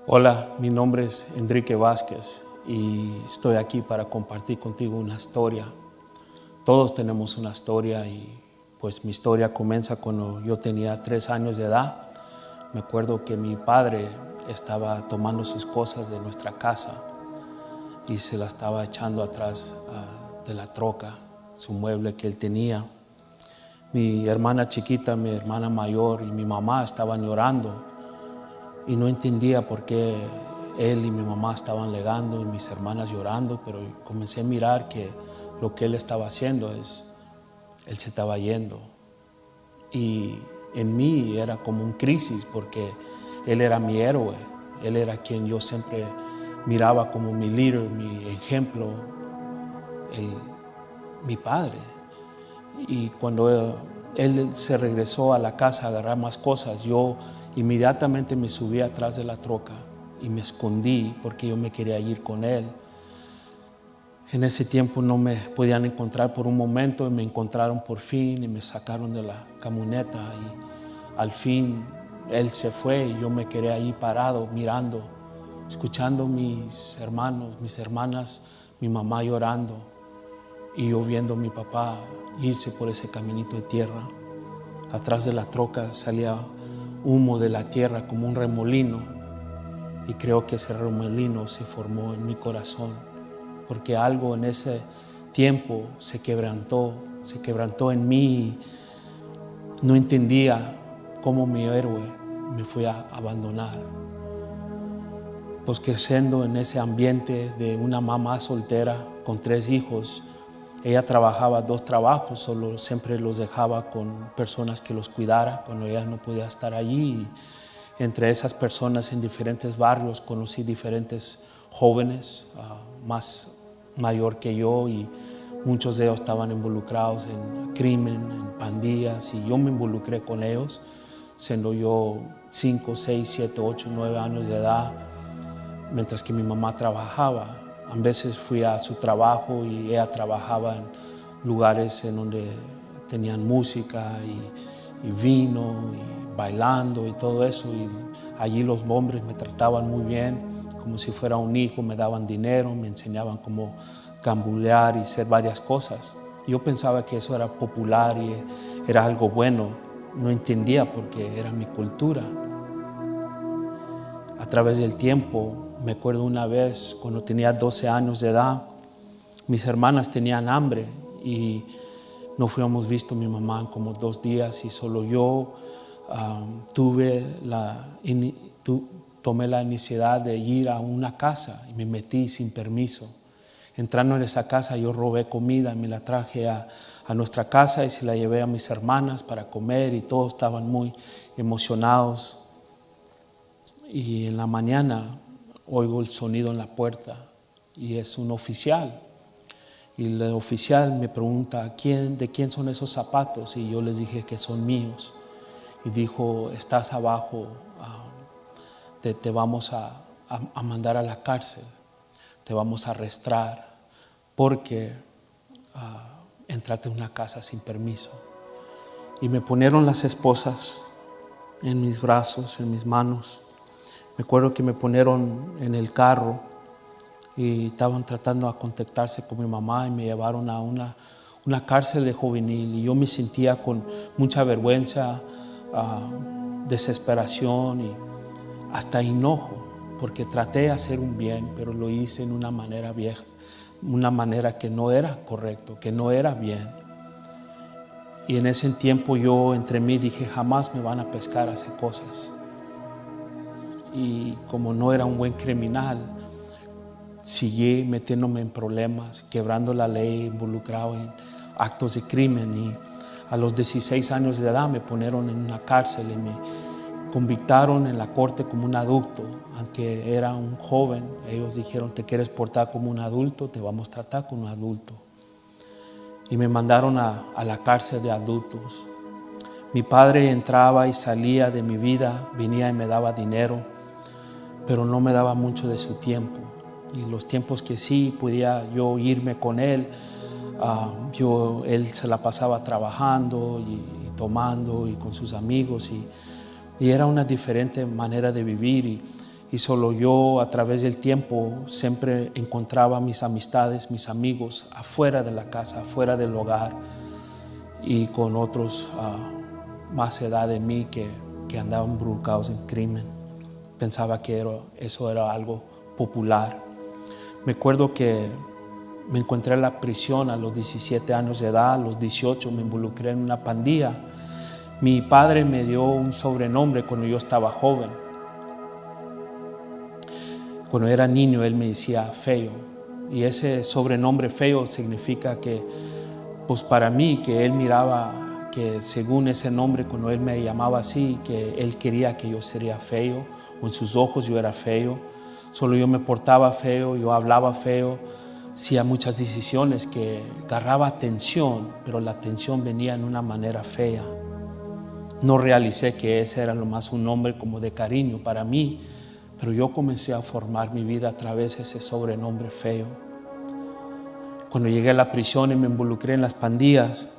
Hola, mi nombre es Enrique Vázquez y estoy aquí para compartir contigo una historia. Todos tenemos una historia y pues mi historia comienza cuando yo tenía 3 años de edad. Me acuerdo que mi padre estaba tomando sus cosas de nuestra casa y se la estaba echando atrás de la troca, su mueble que él tenía. Mi hermana chiquita, mi hermana mayor y mi mamá estaban llorando y no entendía por qué él y mi mamá estaban alegando y mis hermanas llorando, pero comencé a mirar que lo que él estaba haciendo él se estaba yendo. Y en mí era como un crisis porque él era mi héroe, él era quien yo siempre miraba como mi líder, mi ejemplo, mi padre. Y cuando él se regresó a la casa a agarrar más cosas, yo inmediatamente me subí atrás de la troca y me escondí porque yo me quería ir con él. En ese tiempo no me podían encontrar por un momento y me encontraron por fin y me sacaron de la camioneta y al fin él se fue y yo me quedé ahí parado mirando, escuchando mis hermanos, mis hermanas, mi mamá llorando y yo viendo a mi papá irse por ese caminito de tierra. Atrás de la troca salía humo de la tierra como un remolino y creo que ese remolino se formó en mi corazón porque algo en ese tiempo se quebrantó en mí. No entendía cómo mi héroe me fue a abandonar. Pues creciendo en ese ambiente de una mamá soltera con 3 hijos, ella trabajaba 2 trabajos, solo siempre los dejaba con personas que los cuidara cuando ella no podía estar allí. Y entre esas personas en diferentes barrios conocí diferentes jóvenes más mayor que yo y muchos de ellos estaban involucrados en crimen, en pandillas y yo me involucré con ellos, siendo yo 5, 6, 7, 8, 9 años de edad, mientras que mi mamá trabajaba. A veces fui a su trabajo y ella trabajaba en lugares en donde tenían música y vino y bailando y todo eso. Y allí los hombres me trataban muy bien, como si fuera un hijo, me daban dinero, me enseñaban cómo gambulear y hacer varias cosas. Yo pensaba que eso era popular y era algo bueno. No entendía porque era mi cultura. A través del tiempo, me acuerdo una vez cuando tenía 12 años de edad, mis hermanas tenían hambre y no habíamos visto a mi mamá en como 2 días y solo yo tomé la iniciativa de ir a una casa y me metí sin permiso. Entrando en esa casa yo robé comida, me la traje a nuestra casa y se la llevé a mis hermanas para comer y todos estaban muy emocionados. Y en la mañana oigo el sonido en la puerta y es un oficial. Y el oficial me pregunta, ¿de quién son esos zapatos? Y yo les dije que son míos. Y dijo, estás abajo, te vamos a mandar a la cárcel, te vamos a arrestar porque entraste en una casa sin permiso. Y me pusieron las esposas en mis brazos, en mis manos. Me acuerdo que me pusieron en el carro y estaban tratando de contactarse con mi mamá y me llevaron a una cárcel de juvenil y yo me sentía con mucha vergüenza, desesperación y hasta enojo porque traté de hacer un bien, pero lo hice en una manera vieja, una manera que no era correcto, que no era bien. Y en ese tiempo yo entre mí dije, jamás me van a pescar a hacer cosas. Y como no era un buen criminal, seguí metiéndome en problemas, quebrando la ley, involucrado en actos de crimen. Y a los 16 años de edad me pusieron en una cárcel y me convictaron en la corte como un adulto. Aunque era un joven, ellos dijeron, te quieres portar como un adulto, te vamos a tratar como un adulto. Y me mandaron a la cárcel de adultos. Mi padre entraba y salía de mi vida, venía y me daba dinero, pero no me daba mucho de su tiempo. Y los tiempos que sí podía yo irme con él, él se la pasaba trabajando y tomando y con sus amigos y era una diferente manera de vivir y Y solo yo, a través del tiempo, siempre encontraba mis amistades, mis amigos afuera de la casa, afuera del hogar, y con otros más edad de mí que andaban involucrados en crimen. Pensaba que eso era algo popular. Me acuerdo que me encontré en la prisión a los 17 años de edad. A los 18 me involucré en una pandilla. Mi padre me dio un sobrenombre cuando yo estaba joven. Cuando era niño, él me decía Feo. Y ese sobrenombre Feo significa que, pues para mí, que él miraba que según ese nombre, cuando él me llamaba así, que él quería que yo sería feo, o en sus ojos yo era feo. Solo yo me portaba feo, yo hablaba feo, hacía muchas decisiones que agarraba atención, pero la atención venía en una manera fea. No realicé que ese era lo más un nombre como de cariño para mí, pero yo comencé a formar mi vida a través de ese sobrenombre Feo. Cuando llegué a la prisión y me involucré en las pandillas,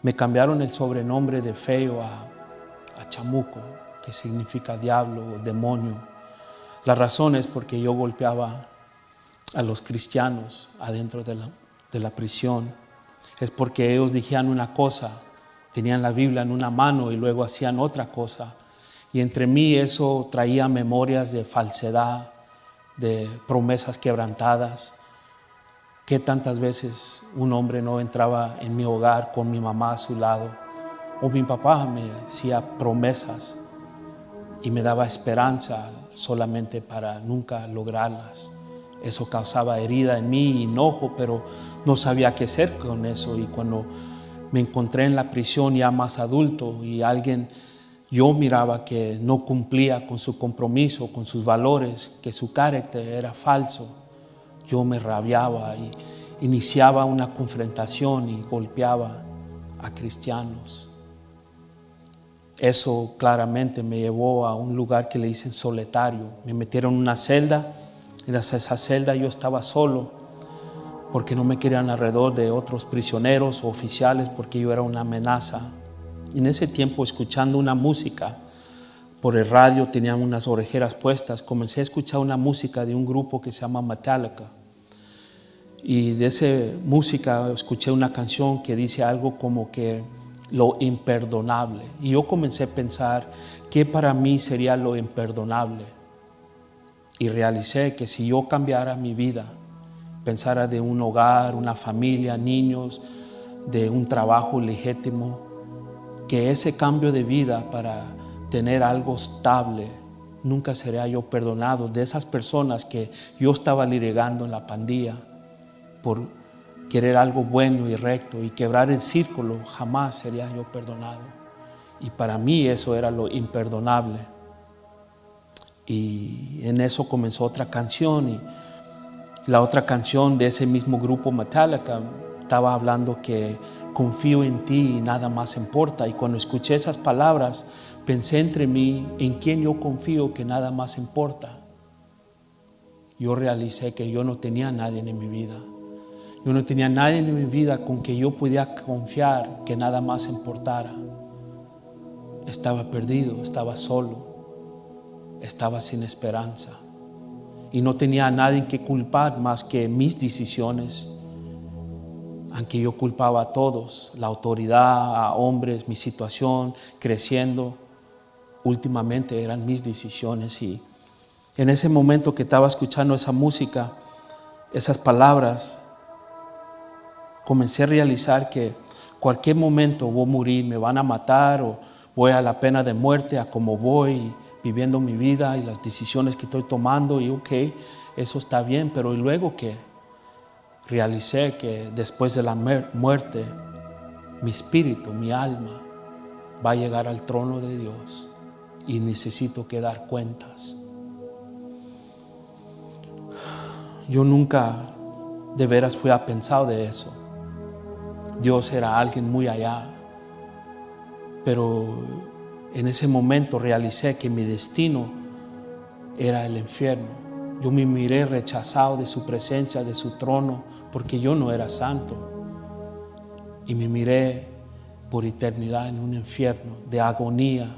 me cambiaron el sobrenombre de Feo a Chamuco, que significa diablo o demonio. La razón es porque yo golpeaba a los cristianos adentro de la prisión. Es porque ellos dijían una cosa, tenían la Biblia en una mano y luego hacían otra cosa. Y entre mí eso traía memorias de falsedad, de promesas quebrantadas. Que tantas veces un hombre no entraba en mi hogar con mi mamá a su lado, o mi papá me hacía promesas y me daba esperanza solamente para nunca lograrlas. Eso causaba herida en mí, enojo, pero no sabía qué hacer con eso. Y cuando me encontré en la prisión ya más adulto y yo miraba que no cumplía con su compromiso, con sus valores, que su carácter era falso, yo me rabiaba y iniciaba una confrontación y golpeaba a cristianos. Eso claramente me llevó a un lugar que le dicen solitario. Me metieron en una celda, y en esa celda yo estaba solo porque no me querían alrededor de otros prisioneros o oficiales porque yo era una amenaza. En ese tiempo, escuchando una música por el radio, tenían unas orejeras puestas, comencé a escuchar una música de un grupo que se llama Metallica. Y de esa música escuché una canción que dice algo como que lo imperdonable. Y yo comencé a pensar qué para mí sería lo imperdonable. Y realicé que si yo cambiara mi vida, pensara de un hogar, una familia, niños, de un trabajo legítimo, que ese cambio de vida para tener algo estable, nunca sería yo perdonado de esas personas que yo estaba liderando en la pandilla por querer algo bueno y recto y quebrar el círculo, jamás sería yo perdonado. Y para mí eso era lo imperdonable. Y en eso comenzó otra canción, y la otra canción de ese mismo grupo Metallica estaba hablando que confío en ti y nada más importa. Y cuando escuché esas palabras, pensé entre mí en quién yo confío que nada más importa. Yo realicé que yo no tenía a nadie en mi vida. Yo no tenía a nadie en mi vida con que yo pudiera confiar que nada más importara. Estaba perdido, estaba solo, estaba sin esperanza. Y no tenía a nadie que culpar más que mis decisiones. Aunque yo culpaba a todos, la autoridad, a hombres, mi situación, creciendo, últimamente eran mis decisiones. Y en ese momento que estaba escuchando esa música, esas palabras, comencé a realizar que cualquier momento voy a morir, me van a matar o voy a la pena de muerte a como voy viviendo mi vida y las decisiones que estoy tomando. Y ok, eso está bien, pero ¿y luego qué? Realicé que después de la muerte, mi espíritu, mi alma, va a llegar al trono de Dios y necesito que dar cuentas. Yo nunca de veras fui a pensar de eso. Dios era alguien muy allá, pero en ese momento realicé que mi destino era el infierno. Yo me miré rechazado de su presencia, de su trono, porque yo no era santo. Y me miré por eternidad en un infierno de agonía,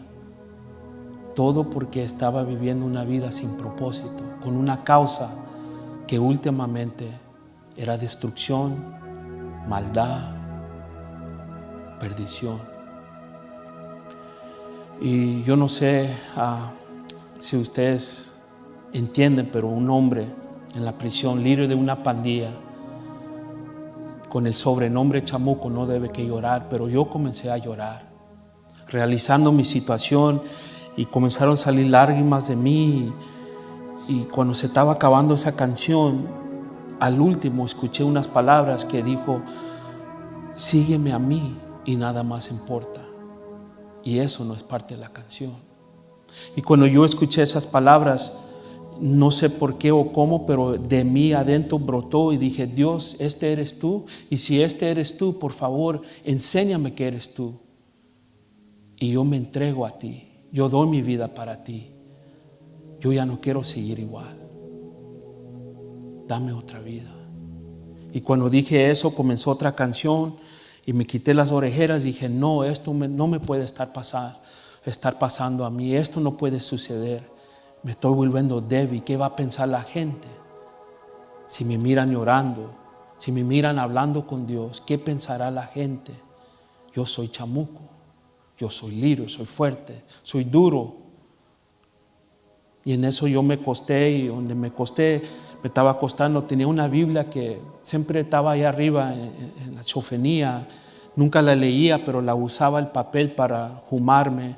Todo porque estaba viviendo una vida sin propósito, con una causa que últimamente era destrucción, maldad, perdición. Y yo no sé si ustedes entienden, pero un hombre en la prisión, líder de una pandilla, con el sobrenombre Chamuco, no debe que llorar, pero yo comencé a llorar, realizando mi situación, y comenzaron a salir lágrimas de mí. Y cuando se estaba acabando esa canción, al último escuché unas palabras que dijo: sígueme a mí y nada más importa. Y eso no es parte de la canción. Y cuando yo escuché esas palabras, no sé por qué o cómo, pero de mí adentro brotó y dije: Dios, este eres tú, y si este eres tú, por favor, enséñame que eres tú. Y yo me entrego a ti, yo doy mi vida para ti. Yo ya no quiero seguir igual. Dame otra vida. Y cuando dije eso, comenzó otra canción y me quité las orejeras y dije: no, esto no me puede estar pasando a mí, esto no puede suceder. Me estoy volviendo débil. ¿Qué va a pensar la gente? Si me miran llorando, si me miran hablando con Dios, ¿qué pensará la gente? Yo soy Chamuco, yo soy líder, soy fuerte, soy duro. Y en eso yo me acosté, y donde me acosté, me estaba acostando, tenía una Biblia que siempre estaba ahí arriba en la chofería. Nunca la leía, pero la usaba el papel para fumarme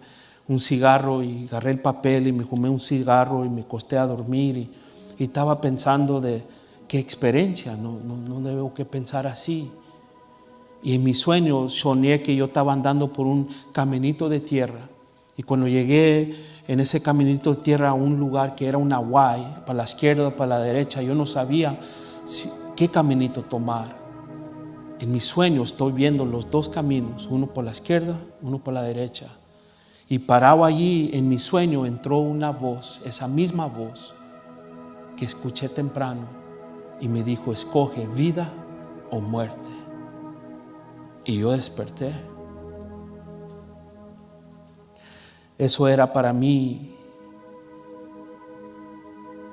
un cigarro, y agarré el papel y me fumé un cigarro y me acosté a dormir, y estaba pensando de qué experiencia, no debo que pensar así. Y en mis sueños soñé que yo estaba andando por un caminito de tierra, y cuando llegué en ese caminito de tierra a un lugar que era una Y, para la izquierda o para la derecha, yo no sabía qué caminito tomar. En mis sueños estoy viendo los dos caminos, uno por la izquierda, uno por la derecha. Y parado allí en mi sueño entró una voz, esa misma voz que escuché temprano, y me dijo: escoge vida o muerte. Y yo desperté. Eso era para mí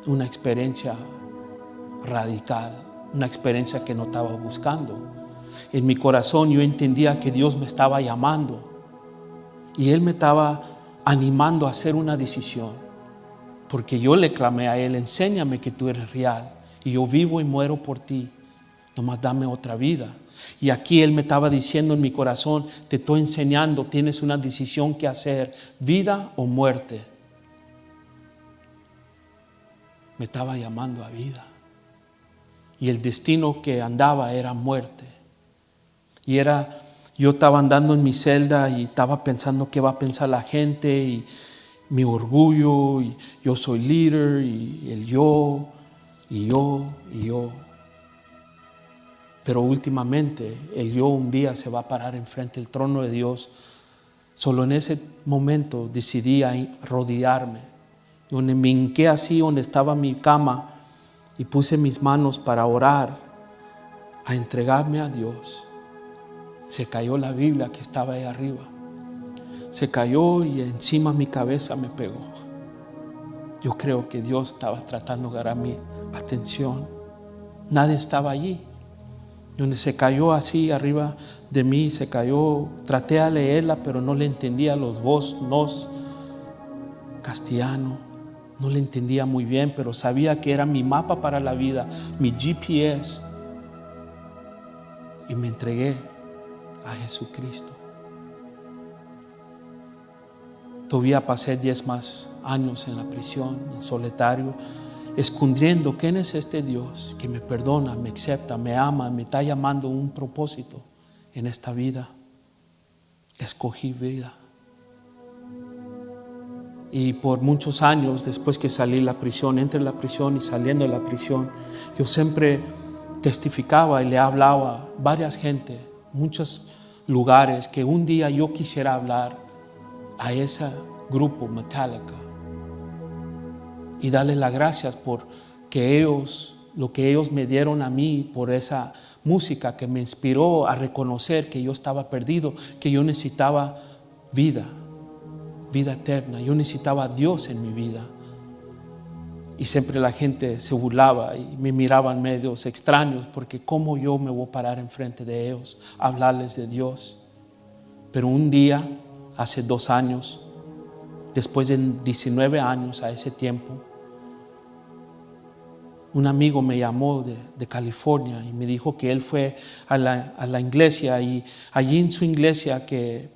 una experiencia radical, una experiencia que no estaba buscando. En mi corazón yo entendía que Dios me estaba llamando y Él me estaba animando a hacer una decisión, porque yo le clamé a Él: enséñame que tú eres real y yo vivo y muero por ti, nomás dame otra vida. Y aquí Él me estaba diciendo en mi corazón: te estoy enseñando, tienes una decisión que hacer, vida o muerte. Me estaba llamando a vida, y el destino que andaba era muerte. Y yo estaba andando en mi celda y estaba pensando qué va a pensar la gente, y mi orgullo, y yo soy líder, y el yo. Pero últimamente el yo un día se va a parar enfrente del trono de Dios. Solo en ese momento decidí rodearme, donde me hinqué así donde estaba mi cama y puse mis manos para orar, a entregarme a Dios. Se cayó la Biblia que estaba ahí arriba. Se cayó y encima mi cabeza me pegó. Yo creo que Dios estaba tratando de agarrar mi atención. Nadie estaba allí. Donde se cayó así arriba de mí, se cayó. Traté de leerla, pero no le entendía los nos castellano. No le entendía muy bien, pero sabía que era mi mapa para la vida, mi GPS. Y me entregué a Jesucristo. Todavía pasé 10 más años en la prisión, en solitario, escondiendo quién es este Dios que me perdona, me acepta, me ama, me está llamando a un propósito en esta vida. Escogí vida. Y por muchos años, después que salí de la prisión, entre la prisión y saliendo de la prisión, yo siempre testificaba y le hablaba a varias gente, muchos lugares, que un día yo quisiera hablar a ese grupo Metallica y darle las gracias por lo que ellos me dieron a mí, por esa música que me inspiró a reconocer que yo estaba perdido, que yo necesitaba vida. vida eterna. Yo necesitaba a Dios en mi vida. Y siempre la gente se burlaba y me miraban medios extraños porque cómo yo me voy a parar enfrente de ellos a hablarles de Dios. Pero un día, hace 2 años, después de 19 años a ese tiempo, un amigo me llamó de California y me dijo que él fue a la iglesia y allí en su iglesia que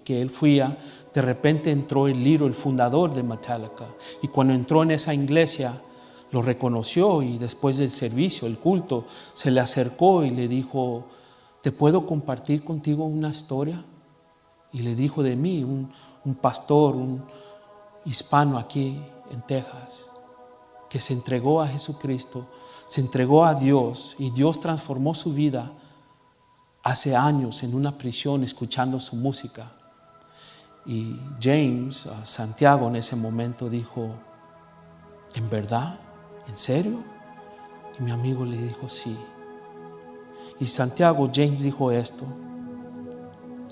él fuía, de repente entró el Little, el fundador de Metallica. Y cuando entró en esa iglesia, lo reconoció y después del servicio, el culto, se le acercó y le dijo, ¿te puedo compartir contigo una historia? Y le dijo de mí, un pastor, un hispano aquí en Texas, que se entregó a Jesucristo, se entregó a Dios y Dios transformó su vida hace años en una prisión escuchando su música. Y James, Santiago en ese momento dijo, ¿en verdad? ¿En serio? Y mi amigo le dijo, sí. Y Santiago, James dijo esto,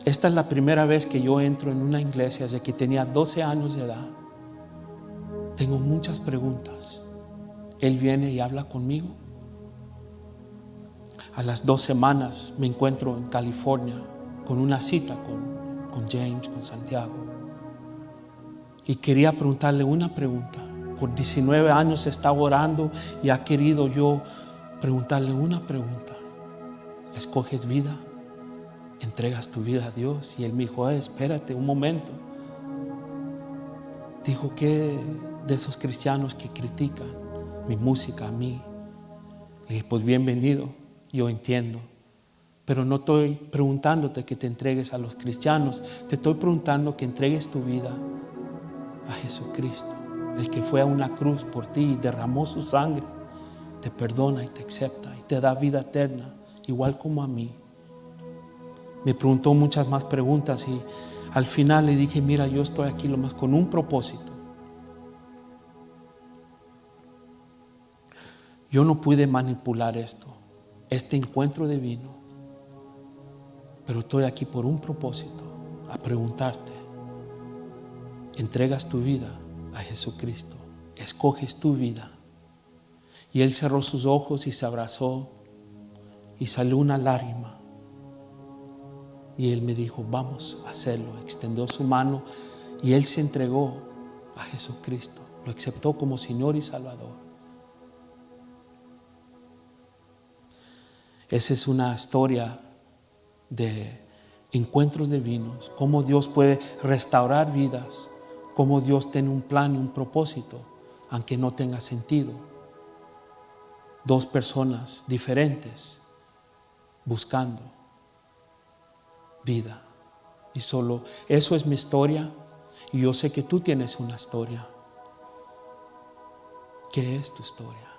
esta es la primera vez que yo entro en una iglesia desde que tenía 12 años de edad. Tengo muchas preguntas. Él viene y habla conmigo. A las 2 semanas me encuentro en California con una cita con James, con Santiago. Y quería preguntarle una pregunta. Por 19 años estaba orando y ha querido yo preguntarle una pregunta. ¿Escoges vida? ¿Entregas tu vida a Dios? Y él me dijo, espérate un momento. Dijo, ¿qué de esos cristianos que critican mi música a mí? Le dije, pues bienvenido, yo entiendo. Pero no estoy preguntándote que te entregues a los cristianos. Te estoy preguntando que entregues tu vida a Jesucristo. El que fue a una cruz por ti y derramó su sangre. Te perdona y te acepta y te da vida eterna, igual como a mí. Me preguntó muchas más preguntas y al final le dije, mira, yo estoy aquí lo más con un propósito. Yo no pude manipular este encuentro divino, pero estoy aquí por un propósito, a preguntarte, ¿entregas tu vida a Jesucristo? ¿Escoges tu vida? Y él cerró sus ojos y se abrazó y salió una lágrima. Y él me dijo, vamos a hacerlo. Extendió su mano y él se entregó a Jesucristo. Lo aceptó como Señor y Salvador. Esa es una historia de encuentros divinos, cómo Dios puede restaurar vidas, cómo Dios tiene un plan y un propósito, aunque no tenga sentido. 2 personas diferentes buscando vida. Y solo eso es mi historia. Y yo sé que tú tienes una historia. ¿Qué es tu historia?